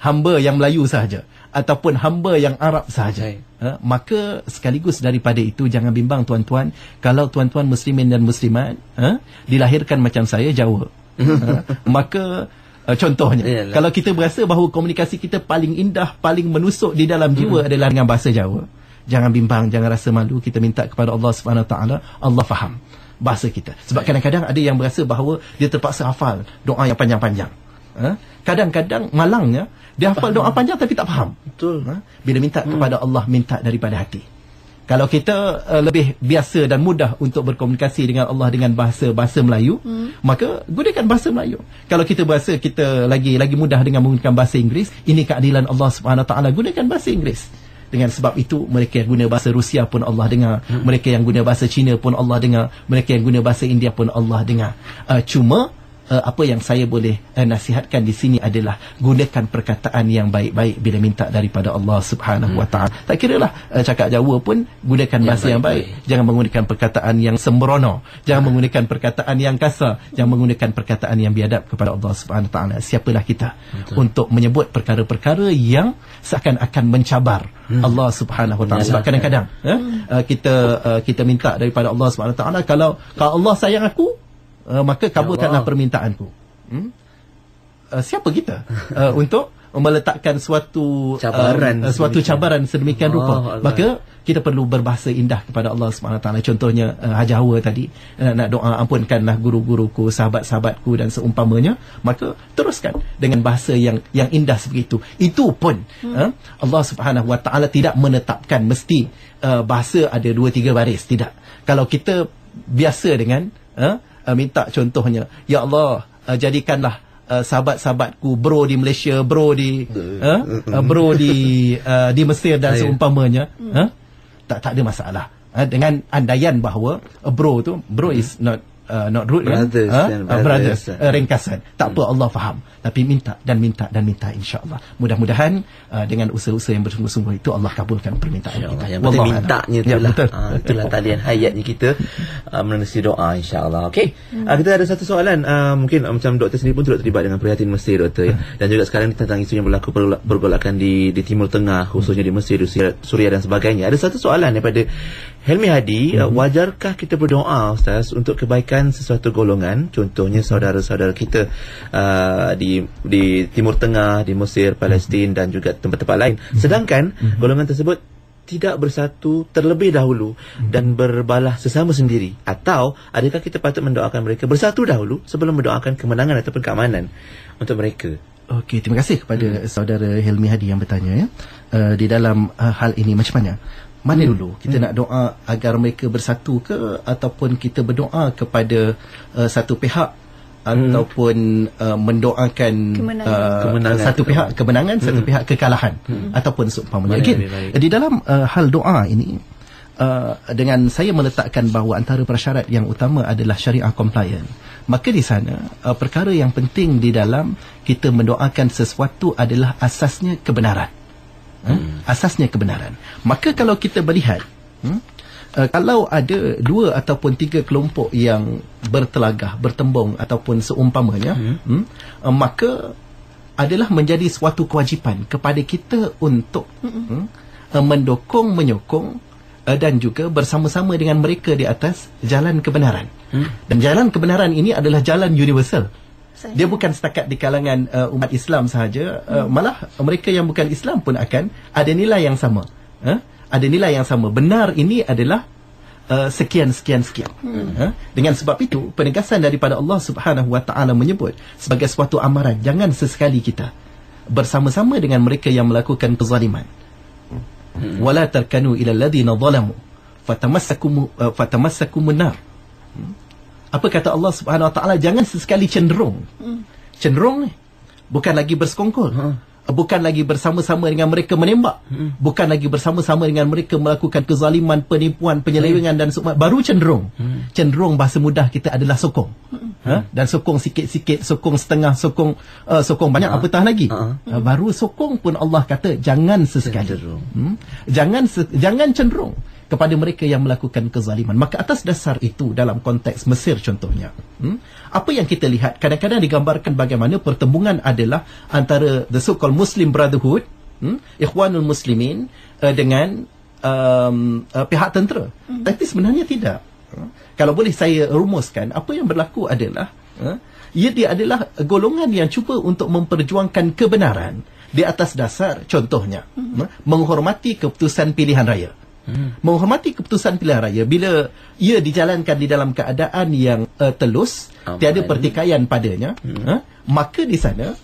hamba yang Melayu sahaja ataupun hamba yang Arab sahaja. Maka sekaligus daripada itu jangan bimbang tuan-tuan, kalau tuan-tuan muslimin dan muslimat dilahirkan macam saya Jawa, maka contohnya kalau kita berasa bahawa komunikasi kita paling indah, paling menusuk di dalam jiwa adalah dengan bahasa Jawa, jangan bimbang, jangan rasa malu. Kita minta kepada Allah Subhanahu Wa Taala, Allah faham bahasa kita. Sebab kadang-kadang ada yang berasa bahawa dia terpaksa hafal doa yang panjang-panjang. Kadang-kadang malangnya dia hafal doa panjang tapi tak faham. Betul. Bila minta kepada Allah, minta daripada hati. Kalau kita lebih biasa dan mudah untuk berkomunikasi dengan Allah dengan bahasa Melayu, maka gunakan bahasa Melayu. Kalau kita berasa kita lagi mudah dengan menggunakan bahasa Inggeris, ini keadilan Allah Subhanahu Wa Taala, gunakan bahasa Inggeris. Dengan sebab itu, mereka yang guna bahasa Rusia pun Allah dengar, mereka yang guna bahasa Cina pun Allah dengar, mereka yang guna bahasa India pun Allah dengar. Cuma apa yang saya boleh nasihatkan di sini adalah gunakan perkataan yang baik-baik bila minta daripada Allah Subhanahu Wa Taala. Tak kiralah cakap Jawa pun, gunakan bahasa yang baik. Jangan menggunakan perkataan yang sembrono, jangan menggunakan perkataan yang kasar, jangan menggunakan perkataan yang biadab kepada Allah Subhanahu Wa Taala. Siapalah kita untuk menyebut perkara-perkara yang seakan-akan mencabar Allah Subhanahu Wa Taala. Sebab kadang-kadang kita minta daripada Allah Subhanahu Wa Taala, kalau Allah sayang aku, maka kabulkanlah permintaanku. Siapa kita untuk meletakkan suatu cabaran sedemikian rupa? Maka kita perlu berbahasa indah kepada Allah Subhanahu Wa Taala. Contohnya Haji Hawa tadi nak doa, ampunkanlah guru-guruku, sahabat-sahabatku dan seumpamanya, maka teruskan dengan bahasa yang indah seperti itu. Itu pun Allah Subhanahu Wa Taala tidak menetapkan mesti bahasa ada 2-3 baris, tidak. Kalau kita biasa dengan minta contohnya, ya Allah jadikanlah sahabat-sahabatku bro di Malaysia, bro di Mesir dan seumpamanya, tak ada masalah. Dengan andaian bahawa bro is not rude, brothers, ringkasan. Tak apa, Allah faham. Tapi minta insya-Allah. Mudah-mudahan dengan usaha-usaha yang bersungguh-sungguh itu Allah kabulkan permintaan kita. Yang penting mintanya itulah. Itulah talian hayatnya kita menerusi doa insya-Allah. Okey. Kita ada satu soalan, mungkin macam doktor sendiri pun turut terlibat dengan prihatin Mesir, doktor, ya. Dan juga sekarang tentang isu yang berlaku pergolakan di Timur Tengah, khususnya di Mesir, Suria dan sebagainya. Ada satu soalan daripada Helmi Hadi, wajarkah kita berdoa Ustaz untuk kebaikan sesuatu golongan, contohnya saudara-saudara kita di Timur Tengah, di Mesir, Palestin dan juga tempat-tempat lain, sedangkan golongan tersebut tidak bersatu terlebih dahulu dan berbalah sesama sendiri? Atau adakah kita patut mendoakan mereka bersatu dahulu sebelum mendoakan kemenangan ataupun keamanan untuk mereka? Okey, terima kasih kepada saudara Helmi Hadi yang bertanya, ya. Di dalam hal ini macam mana dulu kita nak doa agar mereka bersatu ke, ataupun kita berdoa kepada satu pihak ataupun mendoakan kemenangan, satu pihak kemenangan, satu pihak kekalahan, ataupun seumpamanya. Di dalam hal doa ini, dengan saya meletakkan bahawa antara prasyarat yang utama adalah syariah compliant, maka di sana perkara yang penting di dalam kita mendoakan sesuatu adalah asasnya kebenaran. Asasnya kebenaran. Maka kalau kita melihat, kalau ada 2 ataupun 3 kelompok yang bertelagah, bertembung ataupun seumpamanya, maka adalah menjadi suatu kewajipan kepada kita untuk mendokong, menyokong dan juga bersama-sama dengan mereka di atas jalan kebenaran. Dan jalan kebenaran ini adalah jalan universal. Dia bukan setakat di kalangan umat Islam sahaja, malah mereka yang bukan Islam pun akan ada nilai yang sama. Ada nilai yang sama. Benar ini adalah sekian. Dengan sebab itu penegasan daripada Allah Subhanahu Wa Taala menyebut sebagai suatu amaran, jangan sesekali kita bersama-sama dengan mereka yang melakukan kezaliman. Wala tarkanu ila alladhina zalamu fatamassakumun nar. Apa kata Allah Subhanahu Wa Taala? Jangan sesekali cenderung bukan lagi bersekongkol, bukan lagi bersama-sama dengan mereka menembak, bukan lagi bersama-sama dengan mereka melakukan kezaliman, penipuan, penyelewengan dan semua. Baru cenderung bahasa mudah kita adalah sokong. Dan sokong sikit-sikit, sokong setengah, sokong banyak, apatah lagi. Baru sokong pun Allah kata jangan sesekali. Jangan cenderung kepada mereka yang melakukan kezaliman. Maka atas dasar itu, dalam konteks Mesir contohnya, apa yang kita lihat kadang-kadang digambarkan bagaimana pertembungan adalah antara the so-called Muslim Brotherhood, Ikhwanul Muslimin, dengan pihak tentera. Tapi sebenarnya tidak. Kalau boleh saya rumuskan, apa yang berlaku adalah dia adalah golongan yang cuba untuk memperjuangkan kebenaran di atas dasar, contohnya, menghormati keputusan pilihan raya. Menghormati keputusan pilihan raya bila ia dijalankan di dalam keadaan yang telus, tiada pertikaian padanya, maka di sana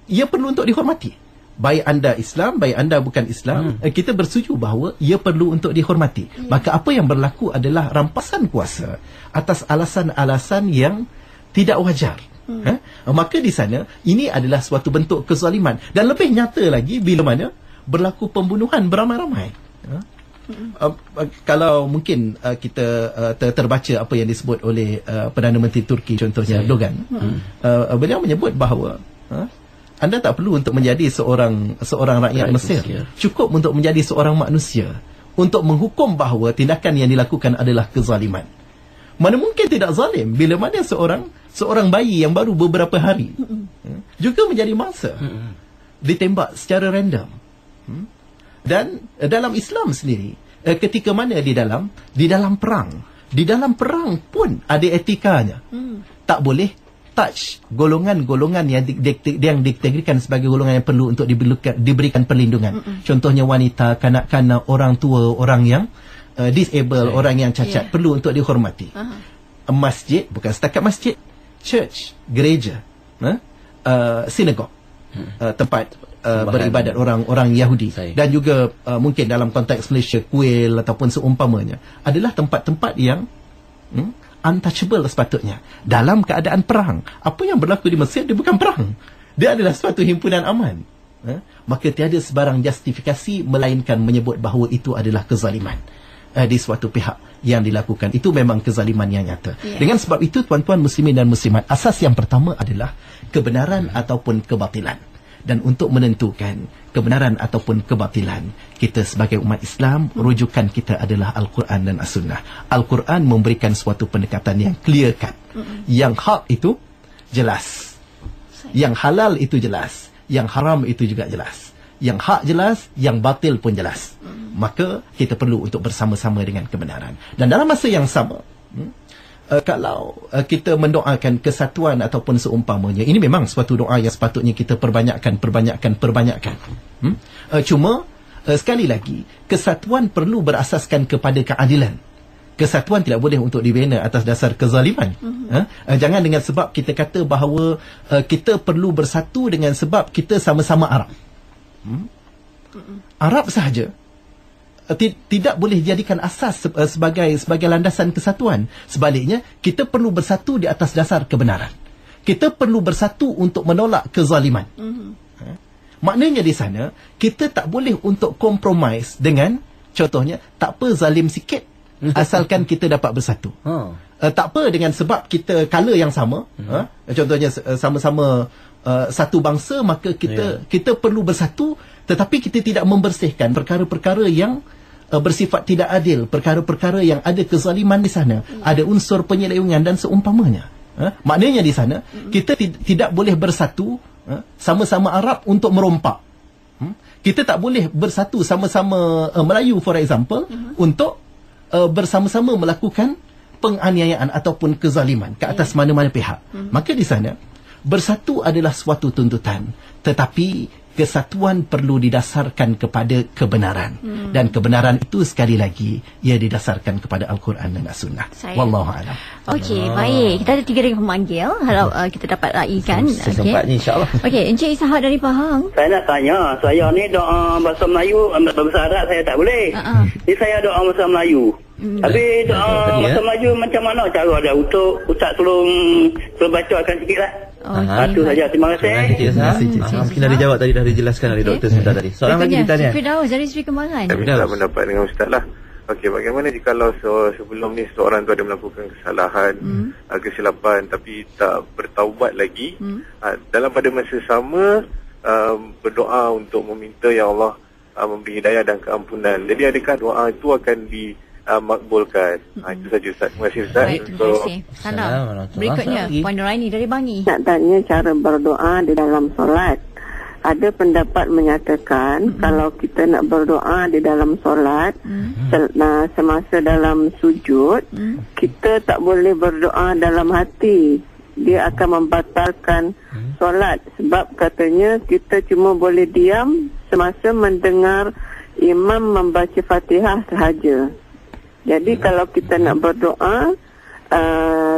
ia perlu untuk dihormati. Baik anda Islam, baik anda bukan Islam, kita bersetuju bahawa ia perlu untuk dihormati. Maka apa yang berlaku adalah rampasan kuasa atas alasan-alasan yang tidak wajar. Maka di sana ini adalah suatu bentuk kezaliman. Dan lebih nyata lagi bila mana berlaku pembunuhan beramai-ramai. Kalau mungkin kita terbaca apa yang disebut oleh Perdana Menteri Turki contohnya, Erdogan, beliau menyebut bahawa anda tak perlu untuk menjadi seorang rakyat Mesir, cukup untuk menjadi seorang manusia untuk menghukum bahawa tindakan yang dilakukan adalah kezaliman. Mana mungkin tidak zalim bila mana seorang bayi yang baru beberapa hari juga menjadi mangsa, ditembak secara random. Dan dalam Islam sendiri, ketika mana di dalam perang pun ada etikanya. Tak boleh touch golongan-golongan yang dikategorikan sebagai golongan yang perlu untuk diberikan perlindungan. Contohnya wanita, kanak-kanak, orang tua, orang yang disable, orang yang cacat, perlu untuk dihormati. Masjid, bukan setakat masjid, church, gereja, sinagog, tempat beribadat orang Yahudi, dan juga mungkin dalam konteks Malaysia, kuil ataupun seumpamanya, adalah tempat-tempat yang untouchable sepatutnya dalam keadaan perang. Apa yang berlaku di Mesir, dia bukan perang, dia adalah suatu himpunan aman. Maka tiada sebarang justifikasi melainkan menyebut bahawa itu adalah kezaliman di suatu pihak yang dilakukan. Itu memang kezaliman yang nyata. Dengan sebab itu, tuan-tuan muslimin dan muslimat, asas yang pertama adalah kebenaran ataupun kebatilan. Dan untuk menentukan kebenaran ataupun kebatilan, kita sebagai umat Islam, rujukan kita adalah Al-Quran dan As-Sunnah. Al-Quran memberikan suatu pendekatan yang clear cut. Yang hak itu jelas, yang halal itu jelas, yang haram itu juga jelas. Yang hak jelas, yang batil pun jelas. Maka kita perlu untuk bersama-sama dengan kebenaran. Dan dalam masa yang sama, kalau kita mendoakan kesatuan ataupun seumpamanya, ini memang suatu doa yang sepatutnya kita perbanyakkan. Cuma sekali lagi, kesatuan perlu berasaskan kepada keadilan. Kesatuan tidak boleh untuk dibina atas dasar kezaliman. Jangan dengan sebab kita kata bahawa kita perlu bersatu dengan sebab kita sama-sama Arab. Arab sahaja tidak boleh dijadikan asas sebagai landasan kesatuan. Sebaliknya, kita perlu bersatu di atas dasar kebenaran. Kita perlu bersatu untuk menolak kezaliman. Maknanya di sana, kita tak boleh untuk compromise dengan, contohnya, tak apa zalim sikit, asalkan kita dapat bersatu. Tak apa dengan sebab kita color yang sama, contohnya sama-sama satu bangsa, maka kita perlu bersatu, tetapi kita tidak membersihkan perkara-perkara yang bersifat tidak adil, perkara-perkara yang ada kezaliman di sana, ada unsur penyelewengan dan seumpamanya. Maknanya di sana, kita tidak boleh bersatu sama-sama Arab untuk merompak. Kita tak boleh bersatu sama-sama Melayu, for example, untuk bersama-sama melakukan penganiayaan ataupun kezaliman ke atas mana-mana pihak, maka di sana bersatu adalah suatu tuntutan, tetapi kesatuan perlu didasarkan kepada kebenaran, dan kebenaran itu sekali lagi ia didasarkan kepada Al-Quran dan As-Sunnah. Wallahu a'lam. Okey, baik. Kita ada 3 lagi pemanggil. Harap kita dapat raikan. Sempatnya insya-Allah. Okey, Encik Ishak dari Pahang. Saya nak tanya, saya ni doa bahasa Melayu, bahasa Arab saya tak boleh. Ni saya doa bahasa Melayu. Tapi doa bahasa Melayu macam mana cara dia? Untuk Ustaz tolong bacakan sikitlah. Itu saja. Terima kasih. Mungkin dah dijawab tadi, dah dijelaskan oleh doktor sebentar tadi. Soalan lagi ditanya. Firdaus dari Sri Kembangan. Saya minta pendapat dengan Ustaz lah. Okey, bagaimana jikalau sebelum ni seorang tu ada melakukan kesalahan, kesilapan tapi tak bertaubat lagi, dalam pada masa sama berdoa untuk meminta ya Allah memberi hidayah dan keampunan. Jadi adakah doa itu akan makbulkan? Itu saja Ustaz. Terima kasih Ustaz. Baik, terima kasih. Salam. Berikutnya Puan Nuraini dari Bangi. Nak tanya cara berdoa di dalam solat. Ada pendapat menyatakan kalau kita nak berdoa di dalam solat, semasa dalam sujud, kita tak boleh berdoa dalam hati. Dia akan membatalkan solat, sebab katanya kita cuma boleh diam semasa mendengar imam membaca Fatihah sahaja. Jadi kalau kita nak berdoa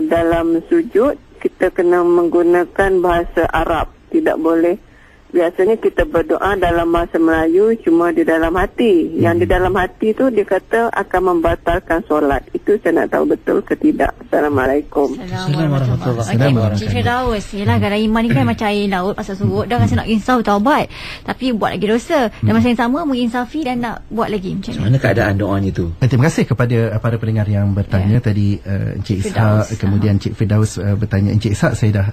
dalam sujud, kita kena menggunakan bahasa Arab. Tidak boleh. Biasanya kita berdoa dalam bahasa Melayu cuma di dalam hati. Yang di dalam hati tu dia kata akan membatalkan solat. Itu saya nak tahu betul ke tidak. Assalamualaikum. Assalamualaikum. Okey, Cik Firdaus, yelah gara iman ni kan macam air laut pasal surut. Dah rasa nak insaf taubat, tapi buat lagi dosa. Dan masa yang sama menginsafi dan nak buat lagi macam mana keadaan doanya tu? Terima kasih kepada para pendengar yang bertanya tadi. Encik Ishak, kemudian Encik Firdaus bertanya. Encik Ishak saya dah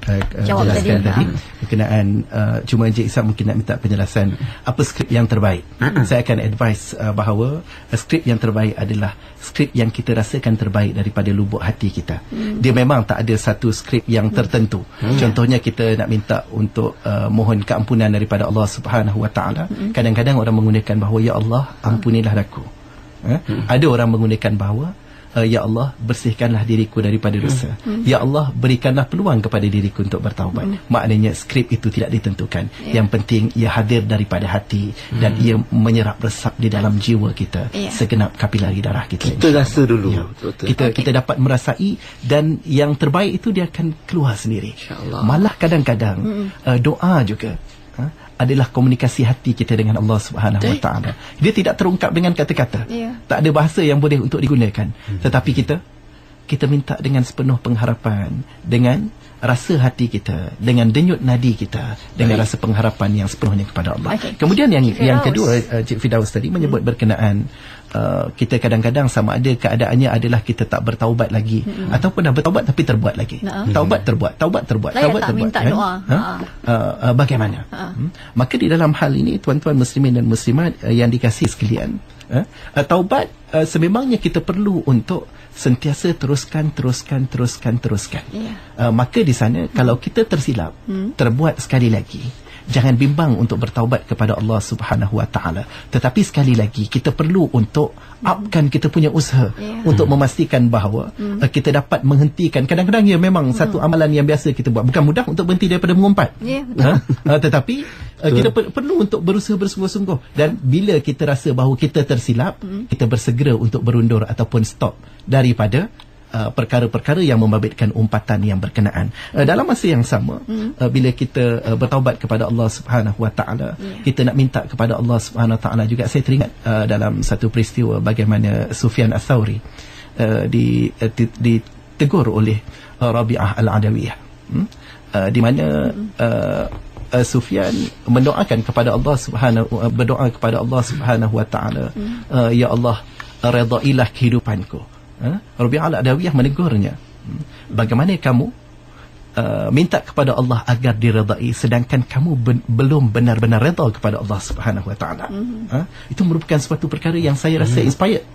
jelaskan tadi berkenaan, cuma Encik Ishak mungkin nak minta penjelasan apa skrip yang terbaik. Saya akan advise bahawa skrip yang terbaik adalah skrip yang kita rasakan terbaik daripada lubuk hati kita. Dia memang tak ada satu skrip yang tertentu. Contohnya kita nak minta untuk mohon keampunan daripada Allah Subhanahu Wa Taala. Kadang-kadang orang menggunakan bahawa ya Allah ampunilah aku. Ada orang menggunakan bahawa ya Allah bersihkanlah diriku daripada dosa. Ya Allah berikanlah peluang kepada diriku untuk bertaubat. Maknanya skrip itu tidak ditentukan. Yang penting ia hadir daripada hati dan ia menyerap resap di dalam jiwa kita, segenap kapilari darah kita. Kita rasa dulu. Kita dapat merasai, dan yang terbaik itu dia akan keluar sendiri. Malah kadang-kadang doa juga adalah komunikasi hati kita dengan Allah Subhanahu Wa Taala. Dia tidak terungkap dengan kata-kata. Tak ada bahasa yang boleh untuk digunakan. Tetapi kita minta dengan sepenuh pengharapan, dengan rasa hati kita, dengan denyut nadi kita, dengan rasa pengharapan yang sepenuhnya kepada Allah. Kemudian yang kedua, Cik Firdaus tadi menyebut berkenaan kita kadang-kadang sama ada keadaannya adalah kita tak bertaubat lagi, ataupun dah bertaubat tapi terbuat lagi. Taubat terbuat. Minta doa. Bagaimana? Maka di dalam hal ini, tuan-tuan muslimin dan muslimat yang dikasihi sekalian, taubat sememangnya kita perlu untuk sentiasa teruskan. Maka di sana kalau kita tersilap, terbuat sekali lagi, jangan bimbang untuk bertaubat kepada Allah Subhanahu Wa Taala. Tetapi sekali lagi kita perlu untuk upkan kita punya usaha untuk memastikan bahawa kita dapat menghentikan. Kadang-kadang ya memang satu amalan yang biasa kita buat, bukan mudah untuk berhenti daripada mengumpat. Tetapi kita perlu untuk berusaha bersungguh-sungguh. Dan bila kita rasa bahawa kita tersilap, kita bersegera untuk berundur ataupun stop daripada perkara-perkara yang membabitkan umpatan yang berkenaan. Dalam masa yang sama, bila kita bertaubat kepada Allah Subhanahu Wa Taala, kita nak minta kepada Allah Subhanahu Wa Taala juga. Saya teringat dalam satu peristiwa bagaimana Sufyan Ats-Tsauri ditegur oleh Rabi'ah Al-Adawiyah, di mana Sufyan mendoakan kepada Allah berdoa kepada Allah Subhanahu Wa Taala, ya Allah redailah kehidupanku. Rabi'ah Al-Adawiyah menegurnya, bagaimana kamu minta kepada Allah agar diredai sedangkan kamu belum benar-benar redha kepada Allah Subhanahu Wa Taala. Itu merupakan suatu perkara yang saya rasa inspired.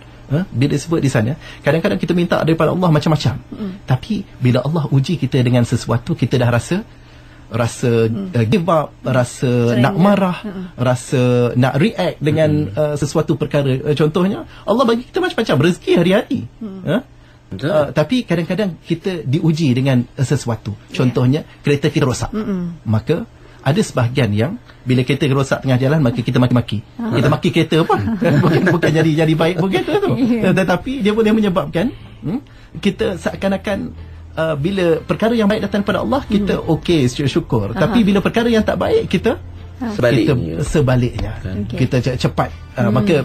Bila sebut di sana, kadang-kadang kita minta daripada Allah macam-macam, tapi bila Allah uji kita dengan sesuatu, kita dah rasa give up, rasa nak marah, rasa nak react dengan sesuatu perkara. Contohnya Allah bagi kita macam-macam rezeki hari-hari, Tapi kadang-kadang kita diuji dengan sesuatu. Contohnya kereta kita rosak. Maka ada sebahagian yang bila kereta rosak tengah jalan, maka kita maki-maki. Kita maki kereta pun bukan jadi baik pun kereta tu. Tetapi dia boleh menyebabkan kita seakan-akan bila perkara yang baik datang daripada Allah, kita okey, syukur. Tapi bila perkara yang tak baik, kita sebaliknya. Kita cepat maka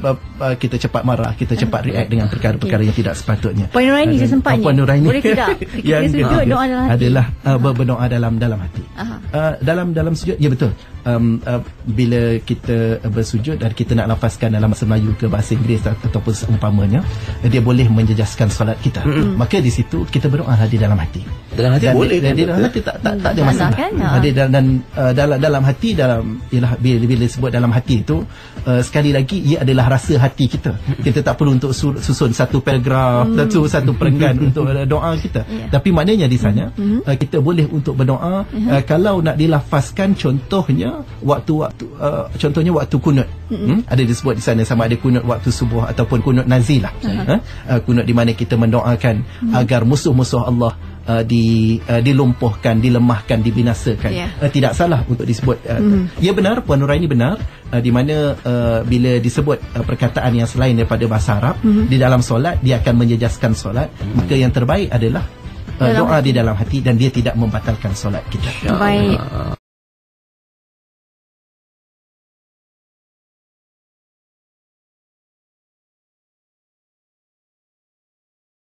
kita cepat marah, kita cepat react dengan perkara-perkara yang tidak sepatutnya. Puan Nuraini sesempatnya boleh tidak kita sujud doa dalam hati adalah berdoa dalam hati. Dalam sujud, ya betul. Bila kita bersujud dan kita nak lafazkan dalam bahasa Melayu ke bahasa Inggeris ataupun seumpamanya, dia boleh menjejaskan solat kita. Maka di situ kita berdoa di dalam hati. Dalam hati boleh di dalam hati tak ada masalah kan? Dalam hati, ialah bila disebut dalam hati itu, sekali lagi ia adalah rasa hati kita. Kita tak perlu untuk susun satu paragraf dan satu perenggan untuk doa kita. Tapi maknanya di sana kita boleh untuk berdoa. Kalau nak dilafazkan, contohnya waktu kunut. Ada disebut di sana, sama ada kunut waktu subuh ataupun kunut nazilah. Kunut di mana kita mendoakan agar musuh-musuh Allah dilumpuhkan, dilemahkan, dibinasakan. Tidak salah untuk disebut. Ya benar, Puan Nuraini benar, di mana bila disebut perkataan yang selain daripada bahasa Arab di dalam solat, dia akan menjejaskan solat. Maka yang terbaik adalah doa di dalam hati, dan dia tidak membatalkan solat kita. Baik.